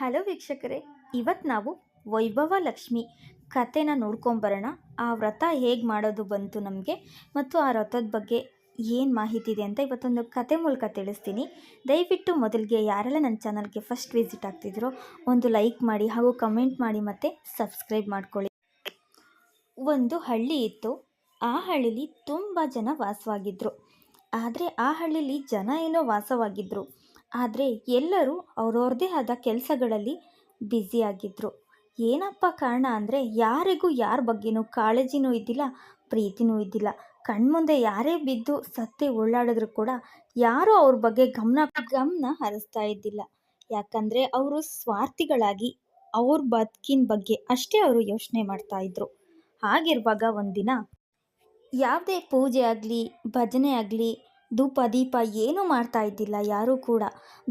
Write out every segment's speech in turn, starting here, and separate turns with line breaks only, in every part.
Hello ವೀಕ್ಷಕರೇ, ಇವತ್ತು ನಾವು ವೈಭವ ಲಕ್ಷ್ಮಿ ಕಥೆನ ನೋಡ್ಕೊಂಬರೋಣ. ಆ ವ್ರತ ಹೇಗೆ ಮಾಡೋದು ಬಂತು ನಮಗೆ, ಮತ್ತು ಆ ವ್ರತದ ಬಗ್ಗೆ ಏನು ಮಾಹಿತಿ ಇದೆ ಅಂತ ಇವತ್ತೊಂದು ಕತೆ ಮೂಲಕ ತಿಳಿಸ್ತೀನಿ. ದಯವಿಟ್ಟು ಮೊದಲಿಗೆ ಯಾರೆಲ್ಲ ನನ್ನ ಚಾನಲ್ಗೆ ಫಸ್ಟ್ ವಿಸಿಟ್ ಆಗ್ತಿದ್ರೋ ಒಂದು ಲೈಕ್ ಮಾಡಿ ಹಾಗೂ ಕಮೆಂಟ್ ಮಾಡಿ ಮತ್ತು ಸಬ್ಸ್ಕ್ರೈಬ್ ಮಾಡ್ಕೊಳ್ಳಿ. ಒಂದು ಹಳ್ಳಿ ಇತ್ತು. ಆ ಹಳ್ಳಿಲಿ ತುಂಬ ಜನ ವಾಸವಾಗಿದ್ದರು. ಆದರೆ ಆ ಹಳ್ಳಿಲಿ ಜನ ಏನೋ ವಾಸವಾಗಿದ್ದರು, ಆದರೆ ಎಲ್ಲರೂ ಅವ್ರವ್ರದ್ದೇ ಆದ ಕೆಲಸಗಳಲ್ಲಿ ಬ್ಯುಸಿಯಾಗಿದ್ದರು. ಏನಪ್ಪ ಕಾರಣ ಅಂದರೆ ಯಾರಿಗೂ ಯಾರ ಬಗ್ಗೆನೂ ಕಾಳಜಿನೂ ಇದ್ದಿಲ್ಲ, ಪ್ರೀತಿನೂ ಇದ್ದಿಲ್ಲ. ಕಣ್ಮುಂದೆ ಯಾರೇ ಬಿದ್ದು ಸತ್ತೇ ಓಡಾಡಿದ್ರು ಕೂಡ ಯಾರೂ ಅವ್ರ ಬಗ್ಗೆ ಗಮನ ಹರಿಸ್ತಾ ಇದ್ದಿಲ್ಲ. ಯಾಕಂದರೆ ಅವರು ಸ್ವಾರ್ಥಿಗಳಾಗಿ ಅವ್ರ ಬದುಕಿನ ಬಗ್ಗೆ ಅಷ್ಟೇ ಅವರು ಯೋಚನೆ ಮಾಡ್ತಾ ಇದ್ರು. ಹಾಗಿರುವಾಗ ಒಂದಿನ ಯಾವುದೇ ಪೂಜೆ ಆಗಲಿ, ಭಜನೆ ಆಗಲಿ, ಧೂಪ ದೀಪ ಏನೂ ಮಾಡ್ತಾ ಇದ್ದಿಲ್ಲ ಯಾರೂ ಕೂಡ.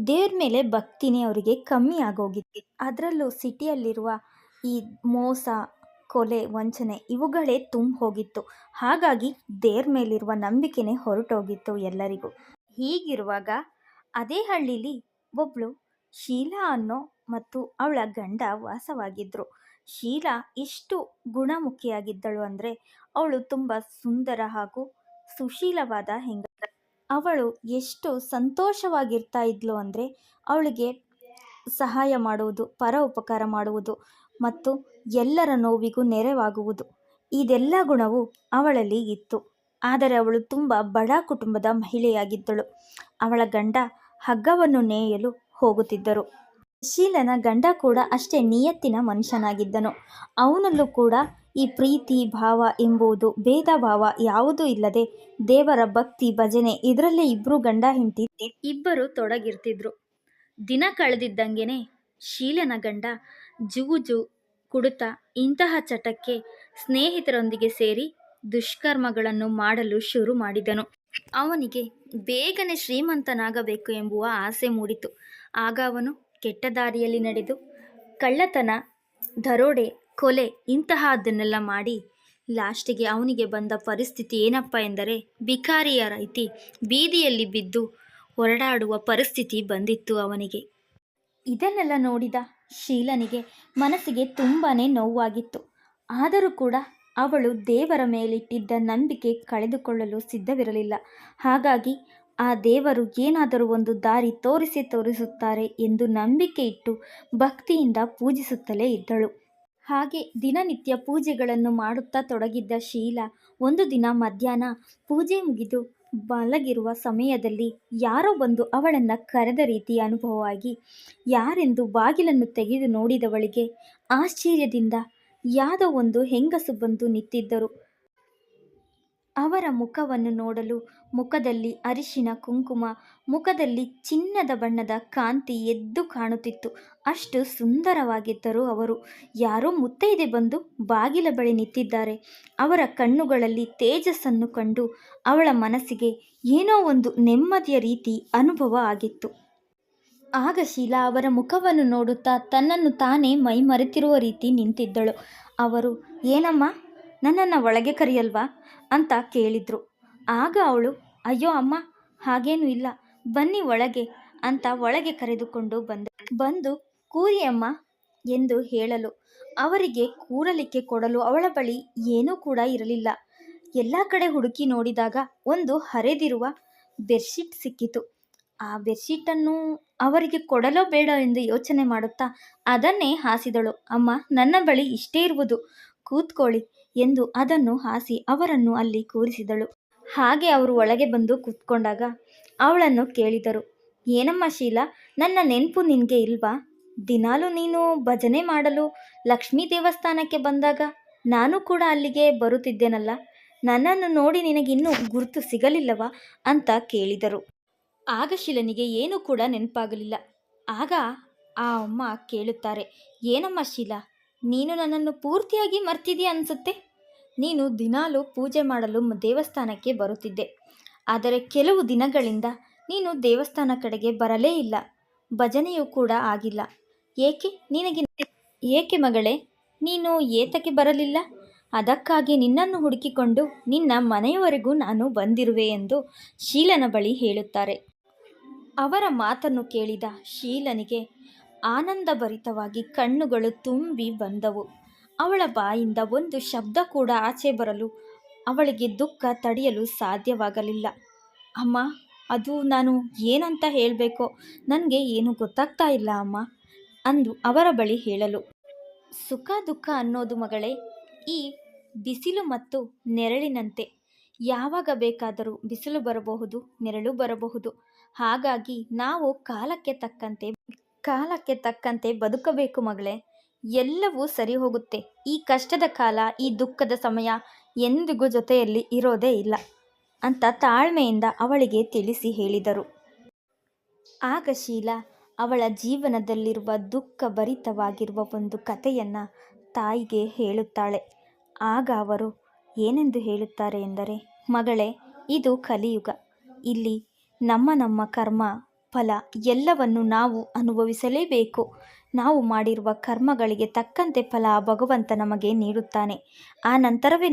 ದೇವ್ರ ಮೇಲೆ ಭಕ್ತಿನೇ ಅವರಿಗೆ ಕಮ್ಮಿ ಆಗೋಗಿತ್ತು. ಅದರಲ್ಲೂ ಸಿಟಿಯಲ್ಲಿರುವ ಈ ಮೋಸ, ಕೊಲೆ, ವಂಚನೆ ಇವುಗಳೇ ತುಂಬ ಹೋಗಿತ್ತು. ಹಾಗಾಗಿ ದೇವ್ರ ಮೇಲಿರುವ ನಂಬಿಕೆನೇ ಹೊರಟೋಗಿತ್ತು ಎಲ್ಲರಿಗೂ. ಹೀಗಿರುವಾಗ ಅದೇ ಹಳ್ಳಿಲಿ ಒಬ್ಬಳು ಶೀಲಾ ಅನ್ನೋ ಮತ್ತು ಅವಳ ಗಂಡ ವಾಸವಾಗಿದ್ದರು. ಶೀಲಾ ಎಷ್ಟು ಗುಣಮುಖಿಯಾಗಿದ್ದಳು ಅಂದರೆ ಅವಳು ತುಂಬ ಸುಂದರ ಹಾಗೂ ಸುಶೀಲವಾದ ಹೆಂಗ. ಅವಳು ಎಷ್ಟು ಸಂತೋಷವಾಗಿರ್ತಾ ಇದ್ಲು ಅಂದರೆ ಅವಳಿಗೆ ಸಹಾಯ ಮಾಡುವುದು, ಪರ ಉಪಕಾರ ಮಾಡುವುದು ಮತ್ತು ಎಲ್ಲರ ನೋವಿಗೂ ನೆರವಾಗುವುದು, ಇದೆಲ್ಲ ಗುಣವು ಅವಳಲ್ಲಿ ಇತ್ತು. ಆದರೆ ಅವಳು ತುಂಬ ಬಡ ಕುಟುಂಬದ ಮಹಿಳೆಯಾಗಿದ್ದಳು. ಅವಳ ಗಂಡ ಹಗ್ಗವನ್ನು ನೇಯಲು ಹೋಗುತ್ತಿದ್ದರು. ಶೀಲನ ಗಂಡ ಕೂಡ ಅಷ್ಟೇ ನಿಯತ್ತಿನ ಮನುಷ್ಯನಾಗಿದ್ದನು. ಅವನಲ್ಲೂ ಕೂಡ ಈ ಪ್ರೀತಿ ಭಾವ ಎಂಬುದು, ಭೇದ ಭಾವ ಯಾವುದೂ ಇಲ್ಲದೆ ದೇವರ ಭಕ್ತಿ ಭಜನೆ ಇದರಲ್ಲೇ ಇಬ್ಬರು ಗಂಡ ಹೆಂಡತಿ ಇಬ್ಬರು ತೊಡಗಿರ್ತಿದ್ರು. ದಿನ ಕಳೆದಿದ್ದಂಗೆನೆ ಶೀಲನ ಗಂಡ ಜೂಜು, ಕುಡಿತ ಇಂತಹ ಚಟಕ್ಕೆ ಸ್ನೇಹಿತರೊಂದಿಗೆ ಸೇರಿ ದುಷ್ಕರ್ಮಗಳನ್ನು ಮಾಡಲು ಶುರು ಮಾಡಿದನು. ಅವನಿಗೆ ಬೇಗನೆ ಶ್ರೀಮಂತನಾಗಬೇಕು ಎಂಬುವ ಆಸೆ ಮೂಡಿತು. ಆಗ ಅವನು ಕೆಟ್ಟ ದಾರಿಯಲ್ಲಿ ನಡೆದು ಕಳ್ಳತನ, ದರೋಡೆ, ಕೊಲೆ ಇಂತಹದ್ದನ್ನೆಲ್ಲ ಮಾಡಿ ಲಾಸ್ಟಿಗೆ ಅವನಿಗೆ ಬಂದ ಪರಿಸ್ಥಿತಿ ಏನಪ್ಪ ಎಂದರೆ ಭಿಕಾರಿಯ ರೀತಿ ಬೀದಿಯಲ್ಲಿ ಬಿದ್ದು ಹೊರಡಾಡುವ ಪರಿಸ್ಥಿತಿ ಬಂದಿತ್ತು ಅವನಿಗೆ. ಇದನ್ನೆಲ್ಲ ನೋಡಿದ ಶೀಲನಿಗೆ ಮನಸ್ಸಿಗೆ ತುಂಬಾ ನೋವಾಗಿತ್ತು. ಆದರೂ ಕೂಡ ಅವಳು ದೇವರ ಮೇಲಿಟ್ಟಿದ್ದ ನಂಬಿಕೆ ಕಳೆದುಕೊಳ್ಳಲು ಸಿದ್ಧವಿರಲಿಲ್ಲ. ಹಾಗಾಗಿ ಆ ದೇವರು ಏನಾದರೂ ಒಂದು ದಾರಿ ತೋರಿಸುತ್ತಾರೆ ಎಂದು ನಂಬಿಕೆ ಇಟ್ಟು ಭಕ್ತಿಯಿಂದ ಪೂಜಿಸುತ್ತಲೇ ಇದ್ದಳು. ಹಾಗೆ ದಿನನಿತ್ಯ ಪೂಜೆಗಳನ್ನು ಮಾಡುತ್ತಾ ತೊಡಗಿದ್ದ ಶೀಲಾ ಒಂದು ದಿನ ಮಧ್ಯಾಹ್ನ ಪೂಜೆ ಮುಗಿದು ಮಲಗಿರುವ ಸಮಯದಲ್ಲಿ ಯಾರೋ ಬಂದು ಅವಳನ್ನು ಕರೆದ ರೀತಿ ಅನುಭವವಾಗಿ ಯಾರೆಂದು ಬಾಗಿಲನ್ನು ತೆಗೆದು ನೋಡಿದವಳಿಗೆ ಆಶ್ಚರ್ಯದಿಂದ ಯಾವುದೋ ಒಂದು ಹೆಂಗಸು ಬಂದು ನಿಂತಿದ್ದರು. ಅವರ ಮುಖವನ್ನು ನೋಡಲು ಮುಖದಲ್ಲಿ ಅರಿಶಿನ ಕುಂಕುಮ, ಮುಖದಲ್ಲಿ ಚಿನ್ನದ ಬಣ್ಣದ ಕಾಂತಿ ಎದ್ದು ಕಾಣುತ್ತಿತ್ತು. ಅಷ್ಟು ಸುಂದರವಾಗಿದ್ದರು ಅವರು. ಯಾರೋ ಮುತ್ತೈದೆ ಬಂದು ಬಾಗಿಲ ಬಳಿ ನಿಂತಿದ್ದಾರೆ. ಅವರ ಕಣ್ಣುಗಳಲ್ಲಿ ತೇಜಸ್ಸನ್ನು ಕಂಡು ಅವಳ ಮನಸ್ಸಿಗೆ ಏನೋ ಒಂದು ನೆಮ್ಮದಿಯ ರೀತಿ ಅನುಭವ ಆಗಿತ್ತು. ಆಗ ಶೀಲಾ ಅವರ ಮುಖವನ್ನು ನೋಡುತ್ತಾ ತನ್ನನ್ನು ತಾನೇ ಮೈ ಮರೆತಿರುವ ರೀತಿ ನಿಂತಿದ್ದಳು. ಅವರು, ಏನಮ್ಮ, ನನ್ನನ್ನು ಒಳಗೆ ಕರೆಯಲ್ವಾ ಅಂತ ಕೇಳಿದ್ರು. ಆಗ ಅವಳು, ಅಯ್ಯೋ ಅಮ್ಮ, ಹಾಗೇನೂ ಇಲ್ಲ, ಬನ್ನಿ ಒಳಗೆ ಅಂತ ಒಳಗೆ ಕರೆದುಕೊಂಡು ಬಂದು ಕೂರಿ ಅಮ್ಮ ಎಂದು ಹೇಳಲು ಅವರಿಗೆ ಕೂರಲಿಕ್ಕೆ ಕೊಡಲು ಅವಳ ಬಳಿ ಏನೂ ಕೂಡ ಇರಲಿಲ್ಲ. ಎಲ್ಲ ಕಡೆ ಹುಡುಕಿ ನೋಡಿದಾಗ ಒಂದು ಹರಿದಿರುವ ಬೆಡ್ಶೀಟ್ ಸಿಕ್ಕಿತು. ಆ ಬೆಡ್ಶೀಟನ್ನು ಅವರಿಗೆ ಕೊಡಲೋ ಬೇಡ ಎಂದು ಯೋಚನೆ ಮಾಡುತ್ತಾ ಅದನ್ನೇ ಹಾಸಿದಳು. ಅಮ್ಮ, ನನ್ನ ಬಳಿ ಇಷ್ಟೇ ಇರುವುದು, ಕೂತ್ಕೊಳ್ಳಿ ಎಂದು ಅದನ್ನು ಹಾಸಿ ಅವರನ್ನು ಅಲ್ಲಿ ಕೂರಿಸಿದಳು. ಹಾಗೆ ಅವರು ಒಳಗೆ ಬಂದು ಕೂತ್ಕೊಂಡಾಗ ಅವಳನ್ನು ಕೇಳಿದರು, ಏನಮ್ಮ ಶೀಲಾ, ನನ್ನ ನೆನಪು ನಿನಗೆ ಇಲ್ವಾ? ದಿನಾಲೂ ನೀನು ಭಜನೆ ಮಾಡಲು ಲಕ್ಷ್ಮೀ ದೇವಸ್ಥಾನಕ್ಕೆ ಬಂದಾಗ ನಾನು ಕೂಡ ಅಲ್ಲಿಗೆ ಬರುತ್ತಿದ್ದೇನಲ್ಲ, ನನ್ನನ್ನು ನೋಡಿ ನಿನಗಿನ್ನೂ ಗುರುತು ಸಿಗಲಿಲ್ಲವಾ ಅಂತ ಕೇಳಿದರು. ಆಗ ಶೀಲನಿಗೆ ಏನೂ ಕೂಡ ನೆನಪಾಗಲಿಲ್ಲ. ಆಗ ಆ ಅಮ್ಮ ಕೇಳುತ್ತಾರೆ, ಏನಮ್ಮ ಶೀಲಾ, ನೀನು ನನ್ನನ್ನು ಪೂರ್ತಿಯಾಗಿ ಮರ್ತಿದೆಯಾ ಅನಿಸುತ್ತೆ. ನೀನು ದಿನಾಲೂ ಪೂಜೆ ಮಾಡಲು ದೇವಸ್ಥಾನಕ್ಕೆ ಬರುತ್ತಿದ್ದೆ, ಆದರೆ ಕೆಲವು ದಿನಗಳಿಂದ ನೀನು ದೇವಸ್ಥಾನ ಕಡೆಗೆ ಬರಲೇ ಇಲ್ಲ, ಭಜನೆಯೂ ಕೂಡ ಆಗಿಲ್ಲ. ಏಕೆ ಮಗಳೇ, ನೀನು ಏತಕ್ಕೆ ಬರಲಿಲ್ಲ? ಅದಕ್ಕಾಗಿ ನಿನ್ನನ್ನು ಹುಡುಕಿಕೊಂಡು ನಿನ್ನ ಮನೆಯವರೆಗೂ ನಾನು ಬಂದಿರುವೆ ಎಂದು ಶೀಲನ ಬಳಿ ಹೇಳುತ್ತಾರೆ. ಅವರ ಮಾತನ್ನು ಕೇಳಿದ ಶೀಲನಿಗೆ ಆನಂದಭರಿತವಾಗಿ ಕಣ್ಣುಗಳು ತುಂಬಿ ಬಂದವು. ಅವಳ ಬಾಯಿಂದ ಒಂದು ಶಬ್ದ ಕೂಡ ಆಚೆ ಬರಲು ಅವಳಿಗೆ ದುಃಖ ತಡೆಯಲು ಸಾಧ್ಯವಾಗಲಿಲ್ಲ. ಅಮ್ಮ, ಅದು ನಾನು ಏನಂತ ಹೇಳಬೇಕೋ ನನಗೆ ಏನು ಗೊತ್ತಾಗ್ತಾ ಇಲ್ಲ ಅಮ್ಮ ಅಂದು ಅವರ ಬಳಿ ಹೇಳಲು, ಸುಖ ದುಃಖ ಅನ್ನೋದು ಮಗಳೇ ಈ ಬಿಸಿಲು ಮತ್ತು ನೆರಳಿನಂತೆ. ಯಾವಾಗ ಬೇಕಾದರೂ ಬಿಸಿಲು ಬರಬಹುದು, ನೆರಳು ಬರಬಹುದು. ಹಾಗಾಗಿ ನಾವು ಕಾಲಕ್ಕೆ ತಕ್ಕಂತೆ ಬದುಕಬೇಕು ಮಗಳೇ. ಎಲ್ಲವೂ ಸರಿ ಹೋಗುತ್ತೆ. ಈ ಕಷ್ಟದ ಕಾಲ, ಈ ದುಃಖದ ಸಮಯ ಎಂದಿಗೂ ಜೊತೆಯಲ್ಲಿ ಇರೋದೇ ಇಲ್ಲ ಅಂತ ತಾಳ್ಮೆಯಿಂದ ಅವಳಿಗೆ ತಿಳಿಸಿ ಹೇಳಿದರು. ಆಗ ಶೀಲಾ ಅವಳ ಜೀವನದಲ್ಲಿರುವ ದುಃಖ ಭರಿತವಾಗಿರುವ ಒಂದು ಕಥೆಯನ್ನು ತಾಯಿಗೆ ಹೇಳುತ್ತಾಳೆ. ಆಗ ಅವರು ಏನೆಂದು ಹೇಳುತ್ತಾರೆ ಎಂದರೆ, ಮಗಳೇ, ಇದು ಕಲಿಯುಗ. ಇಲ್ಲಿ ನಮ್ಮ ಕರ್ಮ ಫಲ ಎಲ್ಲವನ್ನು ನಾವು ಅನುಭವಿಸಲೇಬೇಕು. ನಾವು ಮಾಡಿರುವ ಕರ್ಮಗಳಿಗೆ ತಕ್ಕಂತೆ ಫಲ ಭಗವಂತ ನಮಗೆ ನೀಡುತ್ತಾನೆ. ಆ ನಂತರವೇ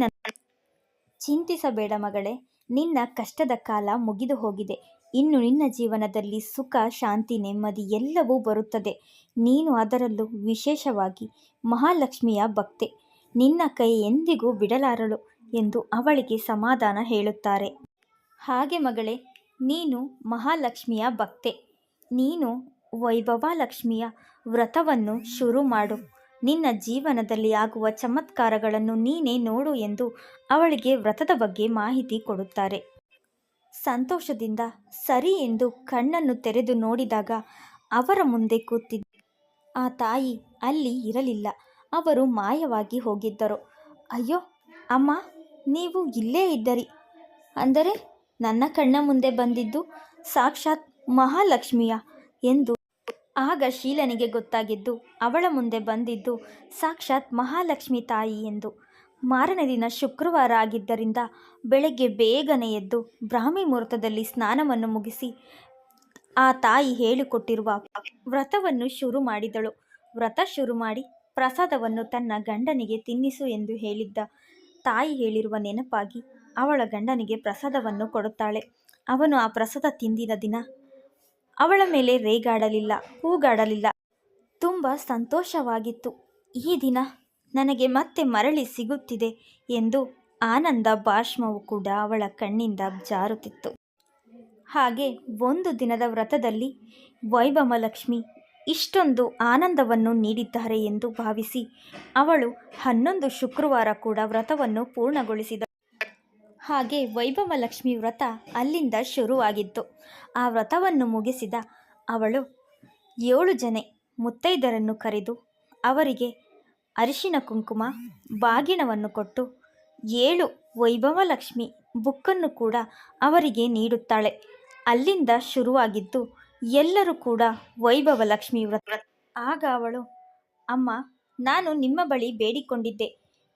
ಚಿಂತಿಸಬೇಡ ಮಗಳೇ, ನಿನ್ನ ಕಷ್ಟದ ಕಾಲ ಮುಗಿದು ಹೋಗಿದೆ. ಇನ್ನು ನಿನ್ನ ಜೀವನದಲ್ಲಿ ಸುಖ, ಶಾಂತಿ, ನೆಮ್ಮದಿ ಎಲ್ಲವೂ ಬರುತ್ತದೆ. ನೀನು ಅದರಲ್ಲೂ ವಿಶೇಷವಾಗಿ ಮಹಾಲಕ್ಷ್ಮಿಯ ಭಕ್ತೆ. ನಿನ್ನ ಕೈ ಎಂದಿಗೂ ಬಿಡಲಾರಳು ಎಂದು ಅವಳಿಗೆ ಸಮಾಧಾನ ಹೇಳುತ್ತಾರೆ. ಹಾಗೆ ಮಗಳೇ, ನೀನು ಮಹಾಲಕ್ಷ್ಮಿಯ ಭಕ್ತೆ. ನೀನು ವೈಭವ ಲಕ್ಷ್ಮಿಯ ವ್ರತವನ್ನು ಶುರು ಮಾಡು. ನಿನ್ನ ಜೀವನದಲ್ಲಿ ಆಗುವ ಚಮತ್ಕಾರಗಳನ್ನು ನೀನೇ ನೋಡು ಎಂದು ಅವಳಿಗೆ ವ್ರತದ ಬಗ್ಗೆ ಮಾಹಿತಿ ಕೊಡುತ್ತಾರೆ. ಸಂತೋಷದಿಂದ ಸರಿ ಎಂದು ಕಣ್ಣನ್ನು ತೆರೆದು ನೋಡಿದಾಗ ಅವರ ಮುಂದೆ ಕೂತಿದ್ದ ಆ ತಾಯಿ ಅಲ್ಲಿ ಇರಲಿಲ್ಲ. ಅವರು ಮಾಯವಾಗಿ ಹೋಗಿದ್ದರು. ಅಯ್ಯೋ ಅಮ್ಮ, ನೀವು ಇಲ್ಲೇ ಇದ್ದರಿ ಅಂದರೆ ನನ್ನ ಕಣ್ಣ ಮುಂದೆ ಬಂದಿದ್ದು ಸಾಕ್ಷಾತ್ ಮಹಾಲಕ್ಷ್ಮಿಯ ಎಂದು ಆಗ ಶೀಲನಿಗೆ ಗೊತ್ತಾಗಿದ್ದು ಅವಳ ಮುಂದೆ ಬಂದಿದ್ದು ಸಾಕ್ಷಾತ್ ಮಹಾಲಕ್ಷ್ಮಿ ತಾಯಿ ಎಂದು. ಮಾರನೇ ದಿನ ಶುಕ್ರವಾರ ಆಗಿದ್ದರಿಂದ ಬೆಳಗ್ಗೆ ಬೇಗನೆ ಎದ್ದು ಬ್ರಾಹ್ಮಿ ಮುಹೂರ್ತದಲ್ಲಿ ಸ್ನಾನವನ್ನು ಮುಗಿಸಿ ಆ ತಾಯಿ ಹೇಳಿಕೊಟ್ಟಿರುವ ವ್ರತವನ್ನು ಶುರು ಮಾಡಿದಳು. ವ್ರತ ಶುರು ಮಾಡಿ ಪ್ರಸಾದವನ್ನು ತನ್ನ ಗಂಡನಿಗೆ ತಿನ್ನಿಸು ಎಂದು ಹೇಳಿದ್ದ ತಾಯಿ ಹೇಳಿರುವ ನೆನಪಾಗಿ ಅವಳ ಗಂಡನಿಗೆ ಪ್ರಸಾದವನ್ನು ಕೊಡುತ್ತಾಳೆ. ಅವನು ಆ ಪ್ರಸಾದ ತಿಂದಿದ ದಿನ ಅವಳ ಮೇಲೆ ರೇಗಾಡಲಿಲ್ಲ, ಕೂಗಾಡಲಿಲ್ಲ. ತುಂಬ ಸಂತೋಷವಾಗಿತ್ತು. ಈ ದಿನ ನನಗೆ ಮತ್ತೆ ಮರಳಿ ಸಿಗುತ್ತಿದೆ ಎಂದು ಆನಂದ ಬಾಷ್ಪವು ಕೂಡ ಅವಳ ಕಣ್ಣಿಂದ ಜಾರುತ್ತಿತ್ತು. ಹಾಗೆ ಒಂದು ದಿನದ ವ್ರತದಲ್ಲಿ ವೈಭವಲಕ್ಷ್ಮಿ ಇಷ್ಟೊಂದು ಆನಂದವನ್ನು ನೀಡಿದ್ದಾರೆ ಎಂದು ಭಾವಿಸಿ ಅವಳು 11 ಶುಕ್ರವಾರ ಕೂಡ ವ್ರತವನ್ನು ಪೂರ್ಣಗೊಳಿಸಿದಳು. ಹಾಗೆ ವೈಭವಲಕ್ಷ್ಮಿ ವ್ರತ ಅಲ್ಲಿಂದ ಶುರುವಾಗಿತ್ತು. ಆ ವ್ರತವನ್ನು ಮುಗಿಸಿದ ಅವಳು 7 ಜನ ಮುತ್ತೈದರನ್ನು ಕರೆದು ಅವರಿಗೆ ಅರಿಶಿನ ಕುಂಕುಮ ಬಾಗಿಣವನ್ನು ಕೊಟ್ಟು 7 ವೈಭವಲಕ್ಷ್ಮಿ ಬುಕ್ಕನ್ನು ಕೂಡ ಅವರಿಗೆ ನೀಡುತ್ತಾಳೆ. ಅಲ್ಲಿಂದ ಶುರುವಾಗಿದ್ದು ಎಲ್ಲರೂ ಕೂಡ ವೈಭವಲಕ್ಷ್ಮಿ ವ್ರತ. ಆಗ ಅವಳು, ಅಮ್ಮ, ನಾನು ನಿಮ್ಮ ಬಳಿ ಬೇಡಿಕೊಂಡಿದ್ದೆ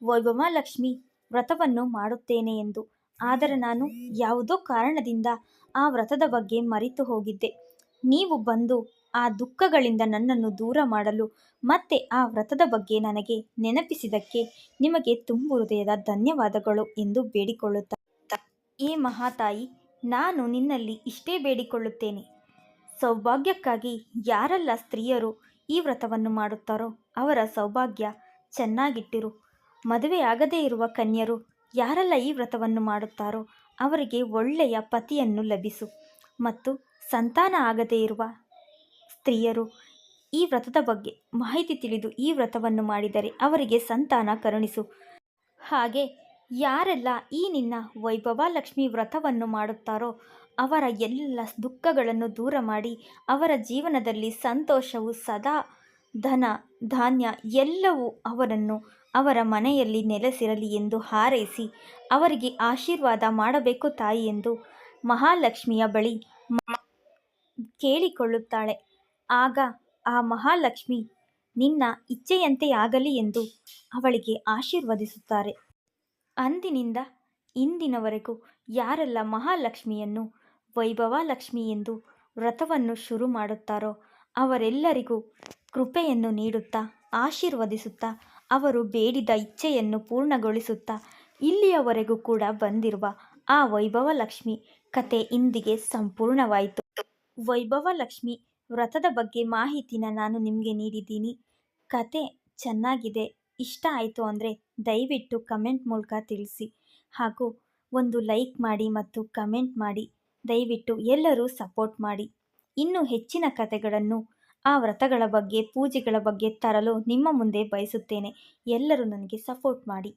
ವೈಭವಲಕ್ಷ್ಮಿ ವ್ರತವನ್ನು ಮಾಡುತ್ತೇನೆ ಎಂದು. ಆದರೆ ನಾನು ಯಾವುದೋ ಕಾರಣದಿಂದ ಆ ವ್ರತದ ಬಗ್ಗೆ ಮರೆತು ಹೋಗಿದ್ದೆ. ನೀವು ಬಂದು ಆ ದುಃಖಗಳಿಂದ ನನ್ನನ್ನು ದೂರ ಮಾಡಲು ಮತ್ತೆ ಆ ವ್ರತದ ಬಗ್ಗೆ ನನಗೆ ನೆನಪಿಸಿದ್ದಕ್ಕೆ ನಿಮಗೆ ತುಂಬು ಹೃದಯದ ಧನ್ಯವಾದಗಳು ಎಂದು ಬೇಡಿಕೊಳ್ಳುತ್ತಾರೆ. ಏ ಮಹಾತಾಯಿ, ನಾನು ನಿನ್ನಲ್ಲಿ ಇಷ್ಟೇ ಬೇಡಿಕೊಳ್ಳುತ್ತೇನೆ. ಸೌಭಾಗ್ಯಕ್ಕಾಗಿ ಯಾರೆಲ್ಲ ಸ್ತ್ರೀಯರು ಈ ವ್ರತವನ್ನು ಮಾಡುತ್ತಾರೋ ಅವರ ಸೌಭಾಗ್ಯ ಚೆನ್ನಾಗಿಟ್ಟಿರು. ಮದುವೆಯಾಗದೇ ಇರುವ ಕನ್ಯರು ಯಾರೆಲ್ಲ ಈ ವ್ರತವನ್ನು ಮಾಡುತ್ತಾರೋ ಅವರಿಗೆ ಒಳ್ಳೆಯ ಪತಿಯನ್ನು ಲಭಿಸು. ಮತ್ತು ಸಂತಾನ ಆಗದೇ ಇರುವ ಸ್ತ್ರೀಯರು ಈ ವ್ರತದ ಬಗ್ಗೆ ಮಾಹಿತಿ ತಿಳಿದು ಈ ವ್ರತವನ್ನು ಮಾಡಿದರೆ ಅವರಿಗೆ ಸಂತಾನ ಕರುಣಿಸು. ಹಾಗೆ ಯಾರೆಲ್ಲ ಈ ನಿನ್ನ ವೈಭವಲಕ್ಷ್ಮಿ ವ್ರತವನ್ನು ಮಾಡುತ್ತಾರೋ ಅವರ ಎಲ್ಲ ದುಃಖಗಳನ್ನು ದೂರ ಮಾಡಿ ಅವರ ಜೀವನದಲ್ಲಿ ಸಂತೋಷವು ಸದಾ ಧನ ಧಾನ್ಯ ಎಲ್ಲವೂ ಅವರ ಮನೆಯಲ್ಲಿ ನೆಲೆಸಿರಲಿ ಎಂದು ಹಾರೈಸಿ ಅವರಿಗೆ ಆಶೀರ್ವಾದ ಮಾಡಬೇಕು ತಾಯಿ ಎಂದು ಮಹಾಲಕ್ಷ್ಮಿಯ ಬಳಿ ಕೇಳಿಕೊಳ್ಳುತ್ತಾಳೆ. ಆಗ ಆ ಮಹಾಲಕ್ಷ್ಮಿ ನಿನ್ನ ಇಚ್ಛೆಯಂತೆ ಆಗಲಿ ಎಂದು ಅವಳಿಗೆ ಆಶೀರ್ವದಿಸುತ್ತಾರೆ. ಅಂದಿನಿಂದ ಇಂದಿನವರೆಗೂ ಯಾರೆಲ್ಲ ಮಹಾಲಕ್ಷ್ಮಿಯನ್ನು ವೈಭವಲಕ್ಷ್ಮಿ ಎಂದು ವ್ರತವನ್ನು ಶುರು ಮಾಡುತ್ತಾರೋ ಅವರೆಲ್ಲರಿಗೂ ಕೃಪೆಯನ್ನು ನೀಡುತ್ತಾ ಆಶೀರ್ವದಿಸುತ್ತಾ ಅವರು ಬೇಡಿದ ಇಚ್ಛೆಯನ್ನು ಪೂರ್ಣಗೊಳಿಸುತ್ತಾ ಇಲ್ಲಿಯವರೆಗೂ ಕೂಡ ಬಂದಿರುವ ಆ ವೈಭವಲಕ್ಷ್ಮಿ ಕತೆ ಇಂದಿಗೆ ಸಂಪೂರ್ಣವಾಯಿತು. ವೈಭವಲಕ್ಷ್ಮಿ ವ್ರತದ ಬಗ್ಗೆ ಮಾಹಿತಿನ ನಾನು ನಿಮಗೆ ನೀಡಿದ್ದೀನಿ. ಕತೆ ಚೆನ್ನಾಗಿದೆ, ಇಷ್ಟ ಆಯಿತು ಅಂದರೆ ದಯವಿಟ್ಟು ಕಮೆಂಟ್ ಮೂಲಕ ತಿಳಿಸಿ. ಹಾಗೂ ಒಂದು ಲೈಕ್ ಮಾಡಿ ಮತ್ತು ಕಮೆಂಟ್ ಮಾಡಿ. ದಯವಿಟ್ಟು ಎಲ್ಲರೂ ಸಪೋರ್ಟ್ ಮಾಡಿ. ಇನ್ನೂ ಹೆಚ್ಚಿನ ಕತೆಗಳನ್ನು ಆ ವ್ರತಗಳ ಬಗ್ಗೆ, ಪೂಜೆಗಳ ಬಗ್ಗೆ ತರಲು ನಿಮ್ಮ ಮುಂದೆ ಬಯಸುತ್ತೇನೆ. ಎಲ್ಲರೂ ನನಗೆ ಸಪೋರ್ಟ್ ಮಾಡಿ.